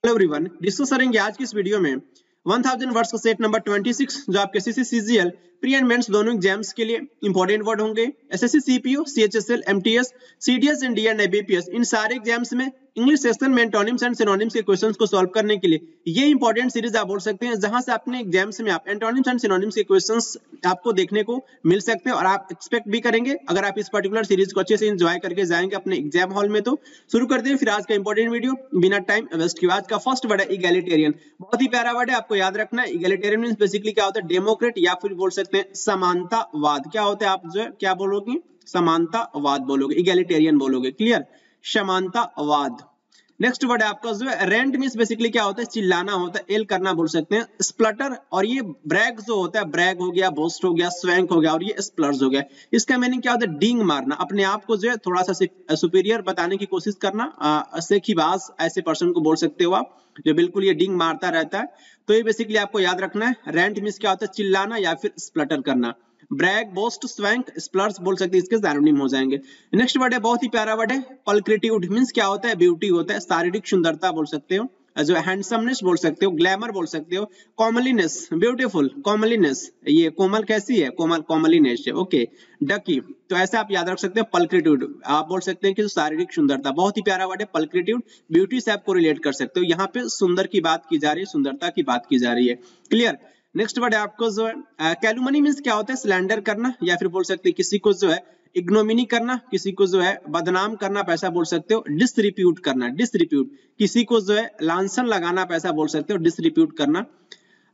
Hello everyone, discuss करेंगे आज की इस वीडियो में 1000 वर्ड्स का सेट नंबर 26 जो आपके SSC CGL pre and mains दोनों एग्जाम्स के लिए इंपॉर्टेंट वर्ड होंगे। SSC CPO, CHSL, MTS, CDS, India and IBPS इन सारे एग्जाम्स में इंग्लिश सेक्शन में एंटोनिम्स एंड सिनोनिम्स के क्वेश्चंस को सॉल्व करने के लिए ये इंपॉर्टेंट सीरीज आप बोल सकते हैं, जहां से अपने एग्जाम्स में आप एंटोनिम्स एंड सिनोनिम्स के क्वेश्चंस आपको देखने को मिल सकते हैं और आप एक्सपेक्ट भी करेंगे अगर आप इस पर्टिकुलर सीरीज को अच्छे से एंजॉय करके जाएंगे अपने एग्जाम हॉल में। तो शुरू करते हैं फिर आज का इंपॉर्टेंट वीडियो बिना टाइम वेस्ट किए। आज का फर्स्ट वर्ड है इगैलिटेरियन। बहुत ही प्यारा वर्ड है, आपको याद रखना है। इगैलिटेरियन मींस बेसिकली क्या होता है? डेमोक्रेट या फिर बोल सकते हैं समानतावाद। क्या होता है? आप जो है क्या बोलोगे? समानतावाद बोलोगे, इगैलिटेरियन बोलोगे। क्लियर? समानतावाद। नेक्स्ट वर्ड है आपका जो है रेंट मींस बेसिकली क्या होता है? चिल्लाना होता है, एल करना बोल सकते हैं। स्प्लटर और ये ब्रैग जो होता है, ब्रैग हो गया, बोस्ट हो गया, स्वैंक हो गया और ये स्प्लर्स हो गया। इसका मीनिंग क्या होता है? डींग मारना, अपने आप को जो है थोड़ा सा सुपीरियर बताने की कोशिश करना। सेखीबाज ऐसे पर्सन को बोल सकते हो आप, जो बिल्कुल ये डींग मारता रहता है। तो ये बेसिकली आपको याद रखना है। रेंट मींस क्या होता है? चिल्लाना या फिर स्प्लटर करना। ब्रैग, बोस्ट, स्वैंक, स्प्लर्स बोल सकते हैं, इसके सिनोनिम हो जाएंगे। नेक्स्ट वर्ड है बहुत ही प्यारा वर्ड है पल्क्रिट्यूड। मींस क्या होता है? ब्यूटी होता है, शारीरिक सुंदरता बोल सकते हो, जो हैंडसमनेस बोल सकते हो, ग्लैमर बोल सकते हो, कॉमलीनेस, ब्यूटीफुल, कॉमलीनेस, ये कोमल कैसी है? कोमल, कॉमलीनेस है। ओके, डकी। तो ऐसे आप याद रख सकते हो। पल्क्रिट्यूड आप बोल सकते हैं कि शारीरिक सुंदरता। बहुत ही प्यारा वर्ड है पल्क्रिट्यूड। ब्यूटी से आपको रिलेट कर सकते हो। यहाँ पे सुंदर की बात की जा रही है, सुंदरता की बात की जा रही है। क्लियर? नेक्स्ट वर्ड है आपको जो है कैलुमनी मींस क्या होता है? स्लैंडर करना या फिर बोल सकते हैं किसी को जो है इग्नोमिनी करना, किसी को जो है बदनाम करना, पैसा बोल सकते हो। डिसरिप्यूट करना, डिसरिप्यूट, किसी को जो है लांछन लगाना, पैसा बोल सकते हो, डिसरिप्यूट करना।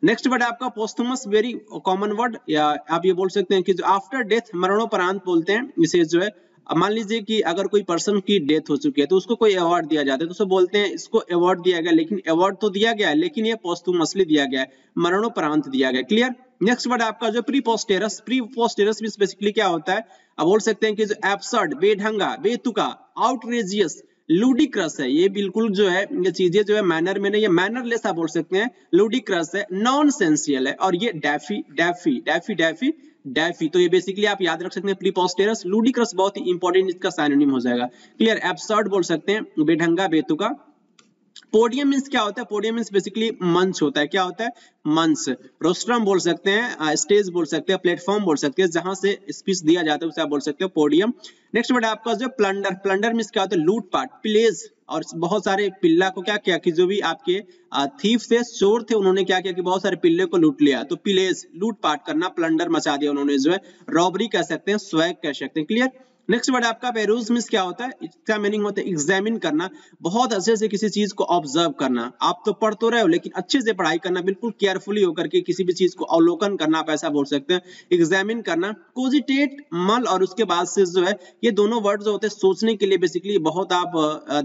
नेक्स्ट वर्ड है आपका पोस्थुमस, वेरी कॉमन वर्ड, या आप ये बोल सकते हैं कि जो आफ्टर डेथ, मरणोपरांत बोलते हैं इसे जो है। मान लीजिए कि अगर कोई पर्सन की डेथ हो चुकी है तो उसको कोई अवार्ड दिया जाता है तो उसे बोलते हैं इसको अवार्ड दिया गया, लेकिन अवार्ड तो दिया गया है लेकिन ये पोस्थुमसली दिया गया है, मरणोपरांत दिया गया। क्लियर? नेक्स्ट वर्ड आपका जो प्रीपोस्टेरस। प्रीपोस्टेरस मींस बेसिकली क्या होता है? आप बोल सकते हैं कि जो एब्सर्ड, बेढंगा, बेतुका, आउटरेजियस, लूडिक्रस है। ये बिल्कुल जो है ये चीजें जो है मैनर में नहीं, ये मैनरलेस आप बोल सकते हैं। लूडिक्रस है, नॉनसेंसियल है और ये Daffy, Daffy, Daffy, Daffy, Daffy. तो ये बेसिकली आप याद रख सकते हैं प्रीपोस्टेरस। लूडिक्रस बहुत ही इंपॉर्टेंट इसका सिनोनिम हो जाएगा। क्लियर? एब्सर्ड बोल सकते हैं, बेढंगा, बेतुका। पोडियम मींस क्या होता है? पोडियम मींस बेसिकली मंच होता है। क्या होता है? मंच। रोस्ट्रम बोल सकते हैं, स्टेज बोल सकते हैं, प्लेटफॉर्म बोल सकते हैं, जहां से स्पीच दिया जाता है उसे आप बोल सकते हो पोडियम। नेक्स्ट वर्ड आपका जो प्लंडर। प्लंडर मींस क्या होता है? लूटपाट, पिलेज। और बहुत सारे पिल्ला को क्या किया कि जो भी आपके थीफ थे, चोर थे, उन्होंने क्या किया कि बहुत सारे पिल्ले को लूट लिया। तो पिलेज, लूटपाट करना, प्लंडर मचा दिया उन्होंने जो है। रॉबरी कह सकते हैं, स्वैग कह सकते हैं। क्लियर? नेक्स्ट वर्ड आपका पेरूज मींस क्या होता है? इसका मीनिंग होता है एग्जामिन करना, बहुत अच्छे से किसी चीज को ऑब्जर्व करना। आप तो पढ़ तो रहे हो लेकिन अच्छे से पढ़ाई करना, बिल्कुल केयरफुली होकर के किसी भी चीज को अवलोकन करना, आप ऐसा बोल सकते हैं, एग्जामिन करना। कोजिटेट, मल और उसके बाद से जो है ये दोनों वर्ड जो होते हैं सोचने के लिए, बेसिकली बहुत आप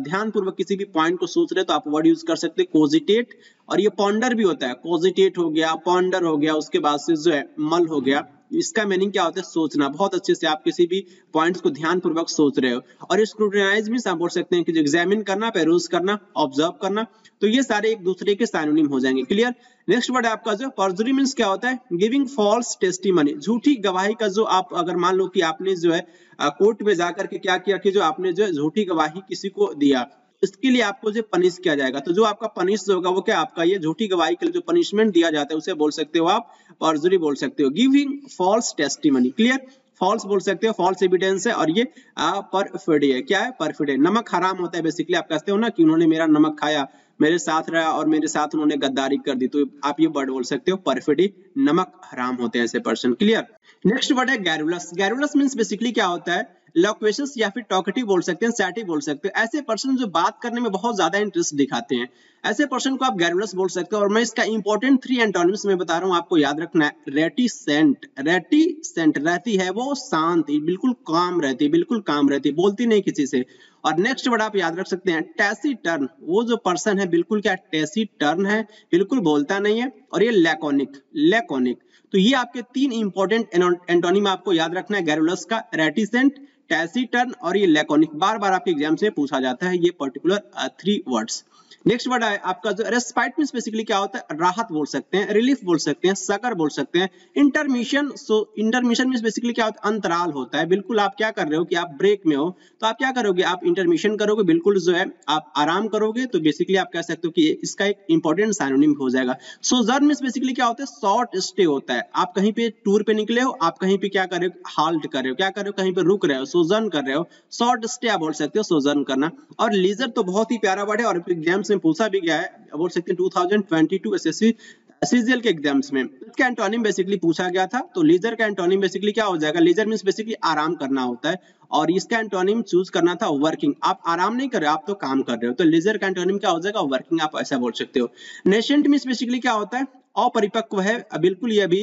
ध्यान पूर्वक किसी भी पॉइंट को सोच रहे हो तो आप वर्ड यूज कर सकते हैं कोजिटेट। और ये पॉन्डर भी होता है, कोजिटेट हो गया, पॉन्डर हो गया, उसके बाद से जो है मल हो गया। इसका मीनिंग क्या होता है? सोचना, बहुत अच्छे से आप किसी भी पॉइंट्स को ध्यान पूर्वक सोच रहे हो। और स्क्रूटिनाइज मींस आप बोल सकते हैं कि जो एग्जामिन करना, पेरूज करना, ऑब्जर्व करना। तो ये सारे एक दूसरे के सिनोनिम हो जाएंगे। क्लियर? नेक्स्ट वर्ड आपका जो परजुरी मींस क्या होता है? गिविंग फॉल्स टेस्टिमनी, झूठी गवाही का जो आप अगर मान लो कि आपने जो है कोर्ट में जाकर के क्या किया कि जो आपने जो है झूठी गवाही किसी को दिया, इसके लिए आपको जो पनिश किया जाएगा। तो जो आपका पनिश होगा वो क्या? आपका ये झूठी गवाही के लिए जो पनिशमेंट दिया जाता है उसे बोल सकते हो आप परजुरी बोल सकते हो। Giving false testimony. Clear? False बोल सकते हो, फॉल्स एविडेंस है। और ये परफिडी है। क्या है? परफिडी। नमक हराम होता है, बेसिकली आप कहते हो ना कि उन्होंने मेरा नमक खाया, मेरे साथ रहा और मेरे साथ उन्होंने गद्दारी कर दी, तो आप ये वर्ड बोल सकते हो परफिडी, नमक हराम होते हैं ऐसे पर्सन। क्लियर? नेक्स्ट वर्ड है गैरुलस। गैरुलस मींस बेसिकली क्या होता है? लॉक्वेशियस या फिर टॉकेटिव बोल सकते हैं, सैटिव बोल सकते हैं। ऐसे पर्सन जो बात करने में बहुत ज्यादा इंटरेस्ट दिखाते हैं, ऐसे पर्सन को आप गैरुलस बोल सकते हो। और मैं इसका इंपॉर्टेंट 3 एंटोनिम्स में बता रहा हूं, आपको याद रखना है। रेटिसेंट, रेटिसेंट रहती है वो शांत, बिल्कुल काम रहती है, बिल्कुल काम रहती है, बोलती नहीं किसी से। और नेक्स्ट वर्ड आप याद रख सकते हैं टैसीटर्न। वो जो पर्सन है बिल्कुल क्या? टैसीटर्न है, बिल्कुल बोलता नहीं है। और ये लैकोनिक, लैकोनिक। तो ये आपके 3 इंपॉर्टेंट एंटोनिम आपको याद रखना है गैरुलस का, रेटिसेंट, टैसीटर्न और ये लैकोनिक। बार बार आपके एग्जाम से पूछा जाता है ये पर्टिकुलर 3 वर्ड्स। नेक्स्ट वर्ड है आपका जो रेस्पाइट मींस बेसिकली क्या होता है, राहत बोल सकते हैं, रिलीफ बोल सकते हैं, सकर बोल सकते हैं, इंटरमिशन। सो इंटरमिशन मींस बेसिकली क्या होता है, अंतराल होता है। बिल्कुल आप क्या कर रहे हो कि आप ब्रेक में हो तो आप क्या करोगे, आप इंटरमिशन करोगे, बिल्कुल जो है आप आराम करोगे, तो बेसिकली आप कह सकते हो कि इसका एक इंपॉर्टेंट सिनोनिम हो जाएगा। सोजर्न मींस बेसिकली क्या होता है, शॉर्ट स्टे होता है। आप कहीं पे टूर पे निकले हो, आप कहीं पे क्या कर रहे हो, हाल्ट कर रहे हो, क्या कर रहे हो, कहीं पे रुक रहे हो, सोजर्न कर रहे हो, शॉर्ट स्टे आप बोल सकते हो सोजर्न करना। और लीजर तो बहुत ही प्यारा वर्ड है और एग्जाम्स में पूछा भी गया है, बोल सकते हैं 2022 एसएससी सीजीएल के एग्जाम्स में इसका एंटोनिम बेसिकली पूछा गया था। तो लीजर का एंटोनिम बेसिकली क्या हो जाएगा, लीजर मींस बेसिकली आराम करना होता है और इसका एंटोनिम चूज करना था वर्किंग। आप आराम नहीं कर रहे हो, आप तो काम कर रहे हो, तो लीजर का एंटोनिम क्या हो जाएगा, वर्किंग, आप ऐसा बोल सकते हो। नेसेंट मींस बेसिकली क्या होता है, अपरिपक्व है, बिल्कुल ये अभी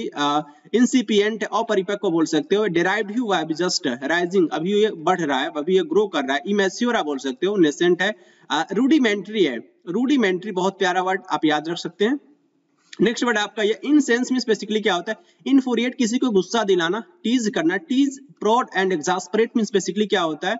इंसिपिएंट है, अपरिपक्व बोल सकते हो। डेराइव्ड हुआ है, अभी जस्ट राइजिंग, अभी ये बढ़ रहा है, अभी ये ग्रो कर रहा है। इमेच्योर आप बोल सकते हो। नेसेंट है। रूडिमेंट्री है, रूडिमेंट्री बहुत प्यारा वर्ड आप याद रख सकते हैं। नेक्स्ट वर्ड आपका ये इनसेंस मींस बेसिकली क्या होता है, इनफ्यूरिएट, किसी को गुस्सा दिलाना, टीज करना। टीज, प्रोड एंड एग्जास्परेट मींस बेसिकली क्या होता है,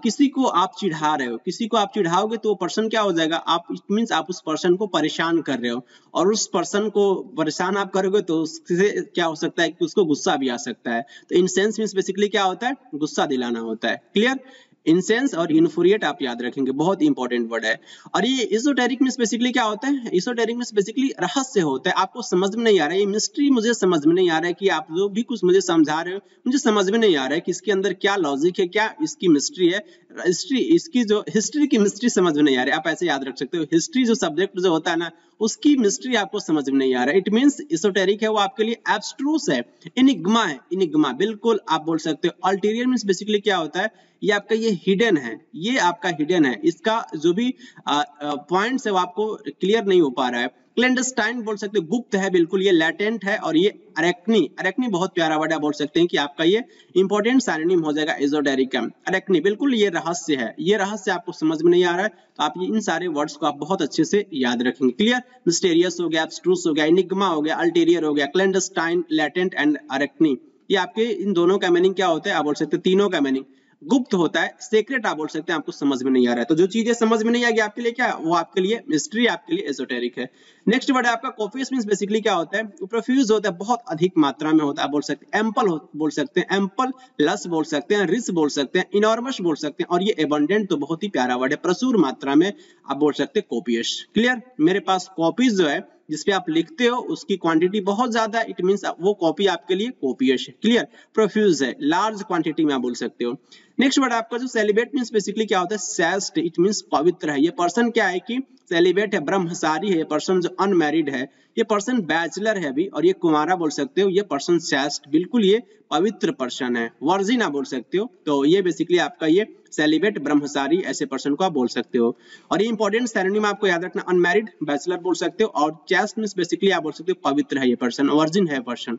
किसी को आप चिढ़ा रहे हो, किसी को आप चिढ़ाओगे तो वो पर्सन क्या हो जाएगा, आप इट मींस आप उस पर्सन को परेशान कर रहे हो और उस पर्सन को परेशान आप करोगे तो उससे क्या हो सकता है कि उसको गुस्सा भी आ सकता है। तो इनसेंस मींस बेसिकली क्या होता है, गुस्सा दिलाना होता है। क्लियर। इंसेंस और इन्फ्यूरिएट आप याद रखेंगे, बहुत इंपॉर्टेंट वर्ड है। और ये इजोटेरिक मींस बेसिकली क्या होता है, इजोटेरिक मींस बेसिकली रहस्य होता है, आपको समझ में नहीं आ रहा है, ये मिस्ट्री मुझे समझ में नहीं आ रहा है कि आप जो भी कुछ मुझे समझा रहे हो मुझे समझ में नहीं आ रहा है कि इसके अंदर क्या लॉजिक है, क्या इसकी मिस्ट्री है, हिस्ट्री, इसकी जो हिस्ट्री की मिस्ट्री समझ में नहीं आ रही है। आप ऐसे याद रख सकते हो, हिस्ट्री जो सब्जेक्ट जो होता है ना उसकी मिस्ट्री आपको समझ में नहीं आ रहा है। इट मींस इजोटेरिक है, वो आपके लिए एब्स्ट्रूस है, इनिग्मा है, इनिग्मा बिल्कुल आप बोल सकते हो। अल्टीरियर मींस बेसिकली क्या होता है, ये आपका ये हिडन है, ये आपका हिडन है, इसका जो भी पॉइंट्स है वो आपको क्लियर नहीं हो पा रहा है। क्लेंडस्टाइन बोल सकते हो, गुप्त है, बिल्कुल ये लैटेंट है। और ये अरेक्नी, अरेक्नी बहुत प्यारा वर्ड है, बोल सकते हैं कि आपका ये इंपॉर्टेंट सिनोनिम हो जाएगा एजोटेरिक का। अरेक्नी बिल्कुल ये रहस्य है, ये रहस्य आपको समझ में नहीं आ रहा है तो आप इन सारे वर्ड्स को आप बहुत अच्छे से याद रखेंगे। क्लियर। मिस्टेरियस हो गया, एब्स्ट्रूस हो गया, एनिग्मा हो गया, अल्टीरियर हो गया, क्लेंडस्टाइन, लैटेंट एंड अरेक्नी। ये आपके इन दोनों का मीनिंग क्या होता है, आप बोल सकते हैं तीनों का मीनिंग गुप्त होता है, सीक्रेट आप बोल सकते हैं, आपको समझ में नहीं आ रहा है। तो जो चीजें समझ में नहीं आएगी आपके लिए क्या, वो आपके लिए मिस्ट्री, आपके लिए एजोटेरिक है। नेक्स्ट वर्ड है आपका कोपियस मींस बेसिकली क्या होता है, प्रोफ्यूज होता है, बहुत अधिक मात्रा में होता है, आप बोल सकते हैं। एम्पल बोल सकते हैं, एम्पल, लस बोल सकते हैं, रिच बोल सकते हैं, इनॉर्मस बोल सकते हैं। और ये एबंडेंट तो बहुत ही प्यारा वर्ड है, प्रचुर मात्रा में आप बोल सकते हैं कोपियस। क्लियर। मेरे पास कॉपीज जो है जिसपे आप लिखते हो उसकी क्वांटिटी बहुत ज्यादा है, इट मींस वो कॉपी आपके लिए कोपियस है। क्लियर। प्रोफ्यूज है, लार्ज क्वांटिटी में आप बोल सकते हो। नेक्स्ट वर्ड आपका जो सेलिब्रेट मींस बेसिकली क्या होता है, सैस्ट, इट मींस पवित्र है। ये पर्सन क्या है कि सेलिब्रेट है, ब्रह्मचारी है, ये पर्सन जो अनमैरिड है, ये पर्सन बैचलर है अभी, और ये कुमारा बोल सकते हो, ये पर्सन सैस्ट, बिल्कुल ये पवित्र पर्सन है, वर्जिन आप बोल सकते हो। तो ये बेसिकली आपका ये सेलिब्रेट, ब्रह्मचारी, ऐसे पर्सन को आप बोल सकते हो। और ये इंपॉर्टेंट सिनोनिम आपको याद रखना, अनमैरिड, बैचलर बोल सकते हो, और चैस्ट मींस बेसिकली आप बोल सकते हो पवित्र है ये पर्सन, वर्जिन है पर्सन।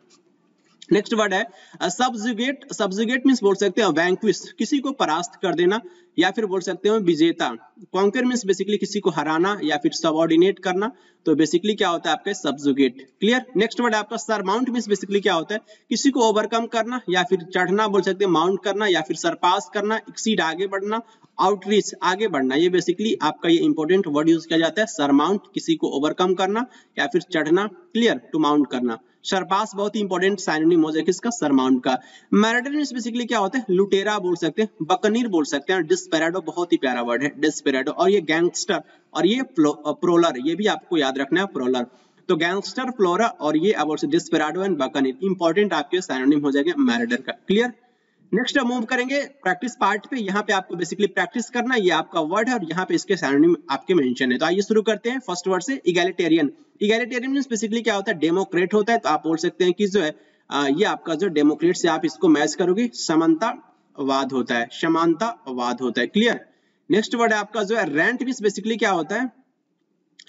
नेक्स्ट वर्ड है सबजुगेट, सबजुगेट मींस बोल सकते हैं वैंक्विश, किसी को परास्त कर देना, या फिर बोल सकते हो विजेता। कॉन्कर मींस बेसिकली किसी को हराना या फिर सबऑर्डिनेट करना, तो बेसिकली क्या होता है आपका सबजुगेट। क्लियर। नेक्स्ट वर्ड आपका सरमाउंट मींस बेसिकली क्या होता है, किसी को ओवरकम करना या फिर चढ़ना बोल सकते हैं, माउंट करना या फिर सरपास करना, एक्सीड आगे बढ़ना, आउटरीच आगे बढ़ना। ये बेसिकली आपका ये इंपॉर्टेंट वर्ड यूज किया जाता है, सरमाउंट, किसी को ओवरकम करना या फिर चढ़ना। क्लियर। टू माउंट करना। सरपास बहुत ही इंपॉर्टेंट सिनोनिम हो जाएगा किसका, सरमाउंट का। मैरिडर मींस बेसिकली क्या होता है, लुटेरा बोल सकते हैं, बकनीर बोल सकते हैं, डिस्पेराडो बहुत ही प्यारा वर्ड है, डिस्पेराडो। और ये गैंगस्टर और ये प्रोलर, ये भी आपको याद रखना है, प्रोलर। तो गैंगस्टर, प्लोरा और ये अब डिस्पेराडो एंड बकनीर इंपॉर्टेंट आपके सिनोनिम हो जाएंगे मैरिडर का। क्लियर। नेक्स्ट मूव करेंगे प्रैक्टिस पार्ट पे, यहाँ पे आपको बेसिकली प्रैक्टिस करना है, ये आपका वर्ड है और यहाँ पे इसके सिनोनिम आपके मेंशन है। तो आइए शुरू करते हैं फर्स्ट वर्ड से, इगैलिटेरियन। इगैलिटेरियन मींस बेसिकली क्या होता है, डेमोक्रेट होता है, तो आप बोल सकते हैं कि जो है ये आपका जो डेमोक्रेट से आप इसको मैच करोगे, समानतावाद होता है, समानतावाद होता है। क्लियर। नेक्स्ट वर्ड है आपका जो है रेंट मींस बेसिकली क्या होता है,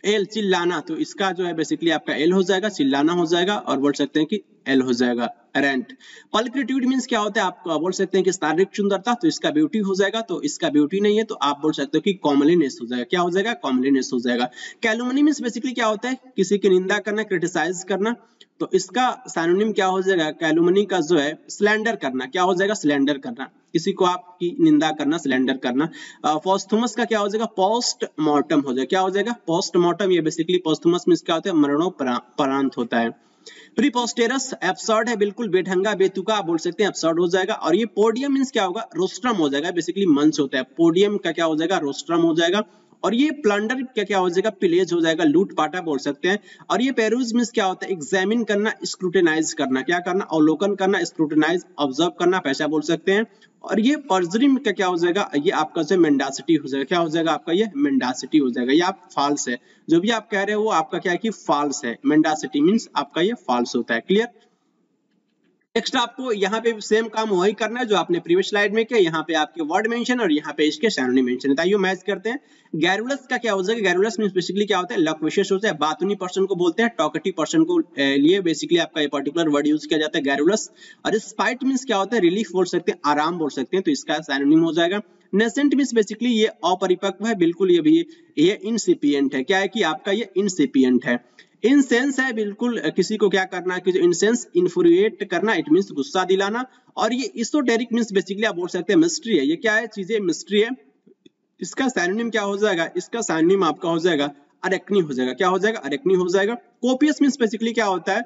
एल, चिल्लाना, तो इसका जो है बेसिकली आपका एल हो जाएगा, चिल्लाना हो जाएगा। और बोल सकते हैं कि एल हो जाएगा रेंट। पल्क्रिट्यूड मींस क्या होता है, आप बोल सकते हैं कि शारीरिक सुंदरता, तो इसका ब्यूटी हो जाएगा, तो इसका ब्यूटी नहीं है तो आप बोल सकते हो कि कॉमलीनेस हो जाएगा। क्या हो जाएगा, कॉमलीनेस हो जाएगा। कैलुमनी मींस बेसिकली क्या होता है, किसी की निंदा करना, क्रिटिसाइज करना, तो इसका सिनोनिम क्या हो जाएगा, कैलुमनी का जो है स्लैंडर करना। क्या हो जाएगा, स्लैंडर करना, किसी को आपकी निंदा करना, स्लैंडर करना। पोस्थुमस का क्या हो जाएगा, पोस्ट मॉर्टम हो जाएगा। क्या हो जाएगा, पोस्ट मॉर्टम। ये बेसिकली पोस्थुमस मींस क्या होता है, मरणोपरांत होता है। प्रीपोस्टेरस एब्सर्ड है, बिल्कुल बेढंगा बेतुका आप बोल सकते हैं, एब्सर्ड हो जाएगा। और ये पोडियम मींस क्या होगा, रोस्ट्रम हो जाएगा, बेसिकली मंच होता है। पोडियम का क्या हो जाएगा, रोस्ट्रम हो जाएगा। और ये प्लंडर क्या हो जाएगा, पिलेज हो जाएगा, लूट पाटा बोल सकते हैं। और ये पेरूज मींस क्या होता है, एग्जामिन करना, स्क्रूटिनाइज करना। क्या करना, अवलोकन करना, स्क्रूटिनाइज, ऑब्जर्व करना, पैसा बोल सकते हैं। और ये पर्जरी का क्या हो जाएगा, ये आपका जो मेंडासिटी हो जाएगा। क्या हो जाएगा आपका, ये मेंडासिटी हो जाएगा। ये आप फॉल्स है, जो भी आप कह रहे हो वो आपका क्या है कि फॉल्स है। मेंडासिटी मींस आपका ये फॉल्स होता है। क्लियर। नेक्स्ट आपको यहाँ पे सेम काम वही करना है जो आपने प्रीवियस स्लाइड में किया। यहाँ पे आपके वर्ड मेंशन और यहाँ पे इसके सिनोनिम मेंशन है। आइए मैच करते हैं। गैरुलस का क्या हो जाएगा, गैरुलस मींस बेसिकली क्या होता है, लक विशेष होता है। बातूनी पर्सन को बोलते हैं, टॉकेटिव पर्सन को लिए बेसिकली आपका ये पर्टिकुलर वर्ड यूज किया जाता है, गैरुलस। और स्पाइट मींस क्या होता है, रिलीफ बोल सकते हैं, आराम बोल सकते हैं, तो इसका सिनोनिम हो जाएगा। नेसेंट मींस बेसिकली ये अपरिपक्व है, बिल्कुल ये भी ये इंसिपिएंट है। क्या है कि आपका ये इंसिपिएंट है। इंसेंस है, बिल्कुल किसी को क्या करना कि जो इंसेंस, इन्फ्लुएट करना, इट मींस गुस्सा दिलाना। और ये इsoteric मींस बेसिकली आप बोल सकते हैं मिस्ट्री है। ये क्या है, चीजें मिस्ट्री है। इसका सिनोनिम क्या हो जाएगा, इसका सिनोनिम आपका हो जाएगा अरेक्नी हो जाएगा। क्या हो जाएगा, अरेक्नी हो जाएगा। कोपियस मींस बेसिकली क्या होता है,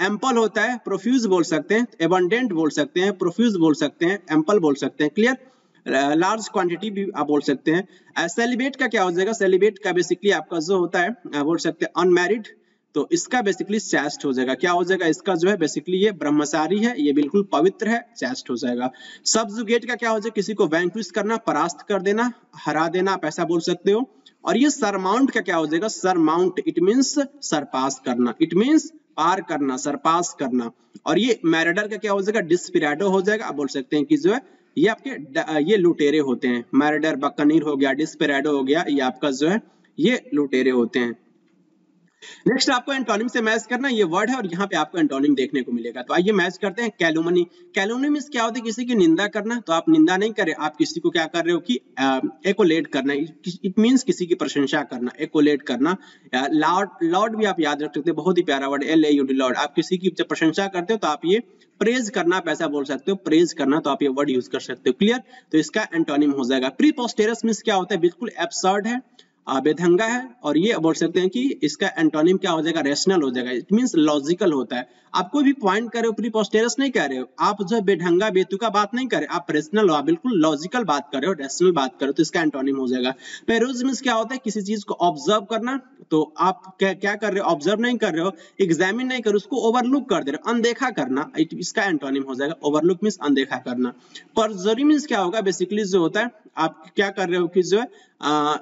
एम्पल होता है, प्रोफ्यूज बोल सकते हैं, एबंडेंट बोल सकते हैं, प्रोफ्यूज बोल सकते हैं, एम्पल बोल सकते हैं। क्लियर। लार्ज क्वांटिटी भी आप बोल सकते हैं। सेलिब्रेट का क्या हो जाएगा, सेलिब्रेट का बेसिकली आपका जो होता है बोल सकते हैं अनमैरिड, तो इसका बेसिकली चैस्ट हो जाएगा। क्या हो जाएगा, इसका जो है बेसिकली ये ब्रह्मचारी है, ये बिल्कुल पवित्र है, चैस्ट हो जाएगा। सबजुगेट का क्या हो जाएगा, किसी को वैंक्विश करना, परास्त कर देना, हरा देना, आप ऐसा बोल सकते हो। और ये सरमाउंट का क्या हो जाएगा, सरमाउंट, इट मींस सरपास करना, इट मींस पार करना, सरपास करना। और ये मैरिडर का क्या हो जाएगा, डिस्पिराडो हो जाएगा। आप बोल सकते हैं कि जो है ये आपके ये लुटेरे होते हैं। मैरिडर बकनीर हो गया, डिस्पिराडो हो गया, ये आपका जो है ये लुटेरे होते हैं। नेक्स्ट आपको एंटोनिम से मैच करना, ये वर्ड है और यहाँ पे आपको एंटोनिम देखने को मिलेगा। तो आइए मैच करते हैं। कैलुमनी, कैलुमनी मींस क्या होता है, किसी की निंदा करना। तो आप निंदा नहीं करें, आप किसी को क्या कर रहे हो कि एकोलेट करना, इट मींस किसी की प्रशंसा करना, एकोलेट करना। लॉर्ड, लॉर्ड भी आप याद रख सकते हैं, बहुत ही प्यारा वर्ड, LAUD, लॉर्ड। आप किसी की जब प्रशंसा करते हो तो आप ये प्रेज करना, आप ऐसा बोल सकते हो, प्रेज करना, तो आप ये वर्ड यूज कर सकते हो। क्लियर। तो इसका एंटोनिम हो जाएगा। प्रीपोस्टेरस मींस क्या होता है, बिल्कुल एब्सर्ड है, बेढंगा है। और ये बोल सकते हैं कि इसका एंटोनिम क्या हो जाएगा, रेशनल हो जाएगा, इट मींस लॉजिकल होता है। आप कोई भी पॉइंट कर रहे हो, प्रीपोस्टेरस नहीं कह रहे हो, आप जो बेढंगा बेतुका बात नहीं कर रहे, आप रेशनल हो, आप बिल्कुल लॉजिकल बात कर रहे हो, रेशनल बात कर रहे हो, तो इसका एंटोनिम हो जाएगा। पेरूज मींस क्या होता है, किसी चीज को ऑब्जर्व करना। तो आप क्या कर रहे हो, ऑब्जर्व नहीं कर रहे हो, एग्जामिन नहीं कर रहे हो, उसको ओवरलुक कर दे रहे हो, अनदेखा करना, इसका एंटोनिम हो जाएगा। ओवरलुक मींस अनदेखा करना। परजरी मींस क्या होगा, बेसिकली जो होता है आप क्या कर रहे हो कि जो है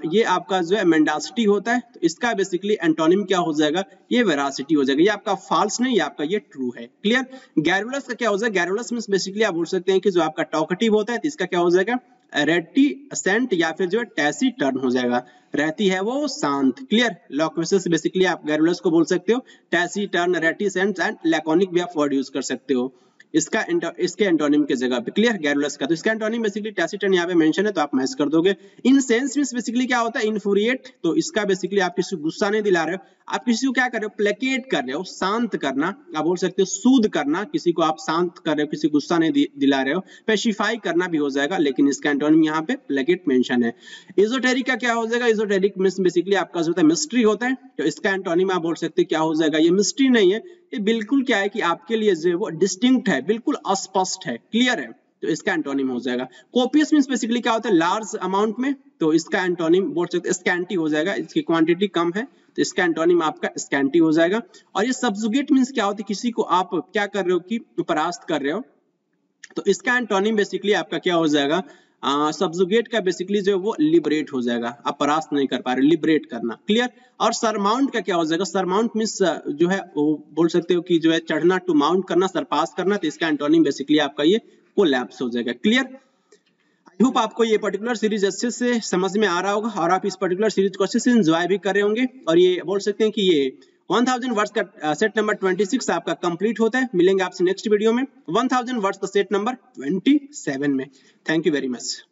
ये आपका जो है मेंडासिटी होता है, तो इसका बेसिकली एंटोनिम क्या हो जाएगा, ये वेरासिटी हो जाएगा। ये आपका फॉल्स नहीं, ये आपका ये ट्रू है। क्लियर। गैरुलस का क्या हो जाएगा, गैरुलस मींस बेसिकली आप बोल सकते हैं कि जो आपका टॉकेटिव होता है, तो इसका क्या हो जाएगा, रेटिसेंट या फिर जो है टैसीटर्न हो जाएगा। रहती है वो शांत। क्लियर। लॉक्विसिस बेसिकली आप गैरुलस को बोल सकते हो, टैसीटर्न, रेटिसेंट एंड लैकोनिक भी आप वर्ड यूज कर सकते हो इसके एंटोनिम के जगह पे। क्लियर। गैरुलस का तो इसका एंटोनिम बेसिकली टैसीटर्न यहाँ पे मेंशन है, तो आप मैच कर दोगे। इनसेंस मींस बेसिकली क्या होता है, इन्फ्यूरिएट, तो इसका बेसिकली आप किसी को गुस्सा नहीं दिला रहे हो, आप किसी को क्या कर रहे हो, प्लेकेट कर रहे हो, शांत करना, आप बोल सकते हो सूद करना, किसी को आप शांत कर रहे हो, किसी को गुस्सा नहीं दिला रहे हो। पेसिफाई करना भी हो जाएगा, लेकिन इसका एंटोनिम यहाँ पे प्लेकेट मेंशन है। इजोटेरिक का क्या हो जाएगा, इजोटेरिक मींस बेसिकली आपका जो होता है मिस्ट्री होता है, तो इसका एंटोनिम आप बोल सकते हैं क्या हो जाएगा, ये मिस्ट्री नहीं है, ये बिल्कुल क्या है कि आपके लिए जो है वो डिस्टिंक्ट है, बिल्कुल अस्पष्ट है। क्लियर है। तो इसका एंटोनिम हो जाएगा। कोपियस मींस बेसिकली क्या होता है, लार्ज अमाउंट में, तो इसका एंटोनिम बोल सकते हैं स्कैंटी हो जाएगा, इसकी क्वांटिटी कम है, तो इसका एंटोनिम आपका स्कैंटी हो जाएगा। और ये सब्जुगेट मींस क्या होता है, किसी को आप क्या कर रहे हो कि परास्त कर रहे हो, तो इसका एंटोनिम बेसिकली आपका क्या हो जाएगा, सब्जुगेट का बेसिकली जो है वो लिबरेट हो जाएगा, आप परास्त नहीं कर पा रहे, लिबरेट करना। क्लियर। और सरमाउंट का क्या हो जाएगा, सरमाउंट मींस जो है वो बोल सकते हो कि जो है चढ़ना, टू माउंट करना, सरपास करना, तो इसका एंटोनिम बेसिकली आपका ये कोलैप्स हो जाएगा। क्लियर। आई होप आपको ये पर्टिकुलर सीरीज अच्छे से समझ में आ रहा होगा और आप इस पर्टिकुलर सीरीज को अच्छे से एंजॉय भी कर रहे होंगे। और ये बोल सकते हैं कि ये 1000 वर्ड्स का सेट नंबर 26 आपका कंप्लीट होता है। मिलेंगे आपसे नेक्स्ट वीडियो में 1000 वर्ड्स का सेट नंबर 27 में। Thank you very much.